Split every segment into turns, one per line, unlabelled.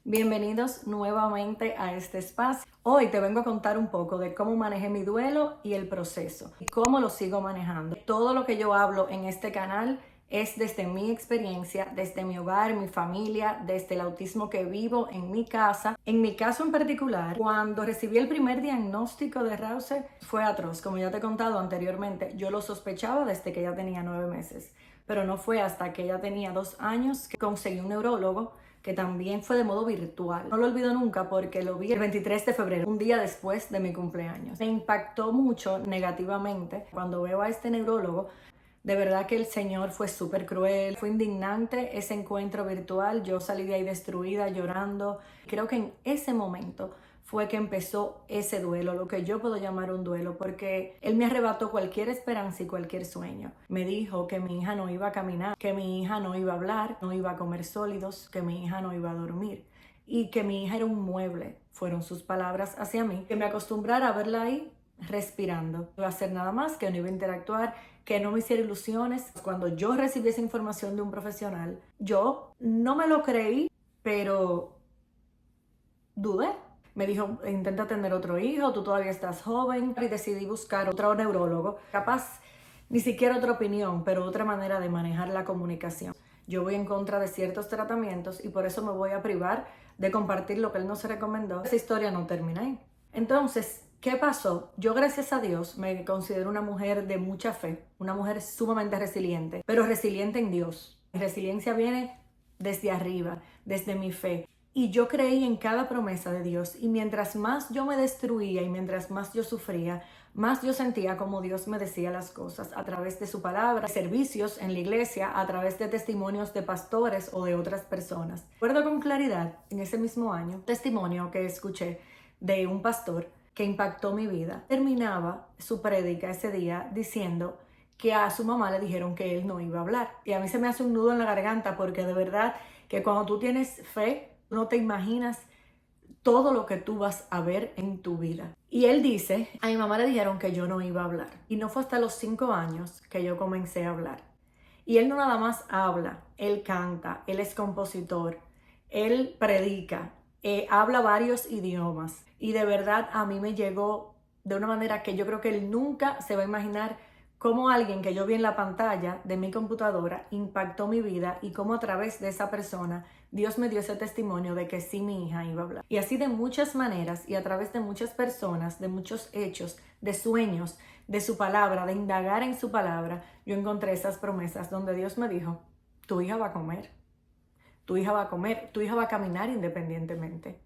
Bienvenidos nuevamente a este espacio. Hoy te vengo a contar un poco de cómo manejé mi duelo y el proceso y cómo lo sigo manejando. Todo lo que yo hablo en este canal es desde mi experiencia, desde mi hogar, mi familia, desde el autismo que vivo en mi casa. En mi caso en particular, cuando recibí el primer diagnóstico de Rauser, fue atroz. Como ya te he contado anteriormente, yo lo sospechaba desde que ella tenía 9 meses, pero no fue hasta que ella tenía 2 años que conseguí un neurólogo que también fue de modo virtual. No lo olvido nunca porque lo vi el 23 de febrero, un día después de mi cumpleaños. Me impactó mucho negativamente cuando veo a este neurólogo. De verdad que el señor fue súper cruel, fue indignante ese encuentro virtual. Yo salí de ahí destruida, llorando. Creo que en ese momento fue que empezó ese duelo, lo que yo puedo llamar un duelo, porque él me arrebató cualquier esperanza y cualquier sueño. Me dijo que mi hija no iba a caminar, que mi hija no iba a hablar, no iba a comer sólidos, que mi hija no iba a dormir y que mi hija era un mueble. Fueron sus palabras hacia mí, que me acostumbrara a verla ahí respirando. No iba a hacer nada más, que no iba a interactuar, que no me hiciera ilusiones. Cuando yo recibí esa información de un profesional, yo no me lo creí, pero dudé. Me dijo, intenta tener otro hijo, tú todavía estás joven. Y decidí buscar otro neurólogo, capaz ni siquiera otra opinión, pero otra manera de manejar la comunicación. Yo voy en contra de ciertos tratamientos y por eso me voy a privar de compartir lo que él nos recomendó. Esa historia no termina ahí. Entonces, ¿qué pasó? Yo, gracias a Dios, me considero una mujer de mucha fe, una mujer sumamente resiliente, pero resiliente en Dios. Mi resiliencia viene desde arriba, desde mi fe. Y yo creí en cada promesa de Dios, y mientras más yo me destruía y mientras más yo sufría, más yo sentía como Dios me decía las cosas a través de su palabra, servicios en la iglesia, a través de testimonios de pastores o de otras personas. Recuerdo con claridad en ese mismo año testimonio que escuché de un pastor que impactó mi vida. Terminaba su prédica ese día diciendo que a su mamá le dijeron que él no iba a hablar. Y a mí se me hace un nudo en la garganta porque de verdad que cuando tú tienes fe, no te imaginas todo lo que tú vas a ver en tu vida. Y él dice, a mi mamá le dijeron que yo no iba a hablar. Y no fue hasta los 5 años que yo comencé a hablar. Y él no nada más habla, él canta, él es compositor, él predica, habla varios idiomas. Y de verdad a mí me llegó de una manera que yo creo que él nunca se va a imaginar cómo alguien que yo vi en la pantalla de mi computadora impactó mi vida y cómo a través de esa persona Dios me dio ese testimonio de que sí, mi hija iba a hablar. Y así de muchas maneras y a través de muchas personas, de muchos hechos, de sueños, de su palabra, de indagar en su palabra, yo encontré esas promesas donde Dios me dijo, tu hija va a comer, tu hija va a comer, tu hija va a caminar independientemente,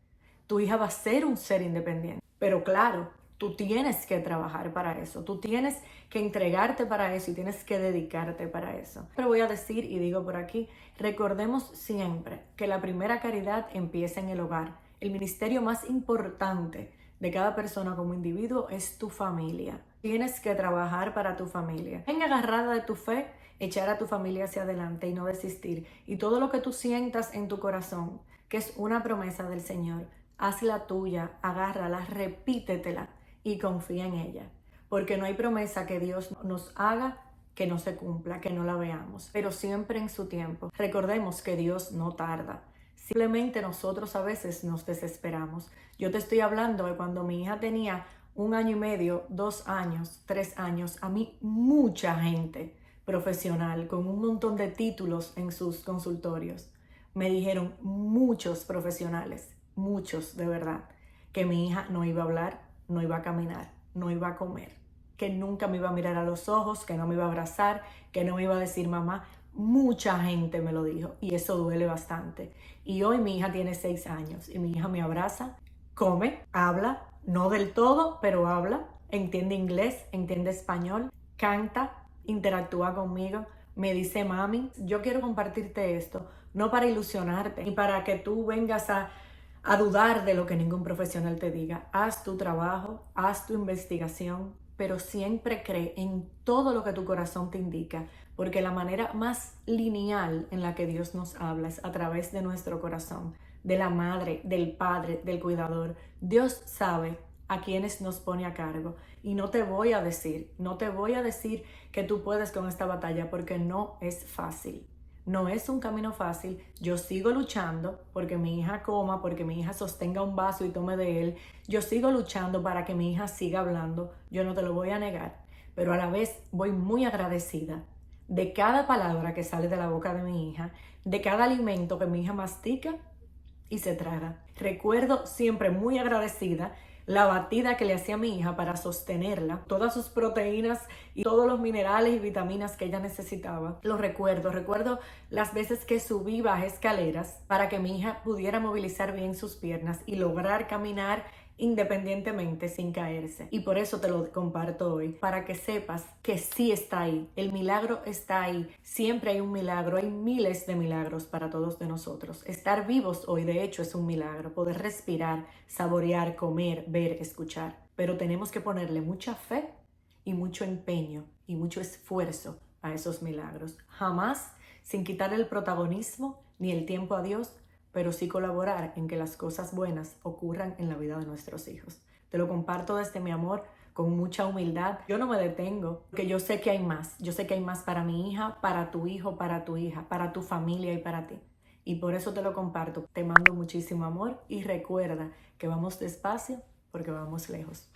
tu hija va a ser un ser independiente. Pero claro, tú tienes que trabajar para eso, tú tienes que entregarte para eso y tienes que dedicarte para eso. Pero voy a decir y digo por aquí, recordemos siempre que la primera caridad empieza en el hogar. El ministerio más importante de cada persona como individuo es tu familia. Tienes que trabajar para tu familia. Ven agarrada de tu fe, echar a tu familia hacia adelante y no desistir. Y todo lo que tú sientas en tu corazón, que es una promesa del Señor, hazla tuya, agárrala, repítetela y confía en ella. Porque no hay promesa que Dios nos haga que no se cumpla, que no la veamos, pero siempre en su tiempo. Recordemos que Dios no tarda. Simplemente nosotros a veces nos desesperamos. Yo te estoy hablando de cuando mi hija tenía 1 año y medio, 2 años, 3 años. A mí mucha gente profesional con un montón de títulos en sus consultorios me dijeron, muchos profesionales, muchos de verdad, que mi hija no iba a hablar, no iba a caminar, no iba a comer, que nunca me iba a mirar a los ojos, que no me iba a abrazar, que no me iba a decir mamá. Mucha gente me lo dijo y eso duele bastante. Y hoy mi hija tiene 6 años y mi hija me abraza, come, habla, no del todo, pero habla, entiende inglés, entiende español, canta, interactúa conmigo, me dice mami. Yo quiero compartirte esto, no para ilusionarte ni para que tú vengas a dudar de lo que ningún profesional te diga. Haz tu trabajo, haz tu investigación, pero siempre cree en todo lo que tu corazón te indica, porque la manera más lineal en la que Dios nos habla es a través de nuestro corazón, de la madre, del padre, del cuidador. Dios sabe a quienes nos pone a cargo y no te voy a decir que tú puedes con esta batalla porque no es fácil. No es un camino fácil. Yo sigo luchando porque mi hija coma, porque mi hija sostenga un vaso y tome de él. Yo sigo luchando para que mi hija siga hablando. Yo no te lo voy a negar. Pero a la vez voy muy agradecida de cada palabra que sale de la boca de mi hija, de cada alimento que mi hija mastica y se traga. Recuerdo siempre muy agradecida la batida que le hacía a mi hija para sostenerla, todas sus proteínas y todos los minerales y vitaminas que ella necesitaba. Lo recuerdo las veces que subí y bajé escaleras para que mi hija pudiera movilizar bien sus piernas y lograr caminar independientemente sin caerse. Y por eso te lo comparto hoy, para que sepas que sí está ahí, el milagro está ahí, siempre hay un milagro, hay miles de milagros para todos de nosotros. Estar vivos hoy de hecho es un milagro, poder respirar, saborear, comer, ver, escuchar, pero tenemos que ponerle mucha fe y mucho empeño y mucho esfuerzo a esos milagros, jamás sin quitar el protagonismo ni el tiempo a Dios, pero sí colaborar en que las cosas buenas ocurran en la vida de nuestros hijos. Te lo comparto desde mi amor, con mucha humildad. Yo no me detengo, porque yo sé que hay más. Yo sé que hay más para mi hija, para tu hijo, para tu hija, para tu familia y para ti. Y por eso te lo comparto. Te mando muchísimo amor y recuerda que vamos despacio porque vamos lejos.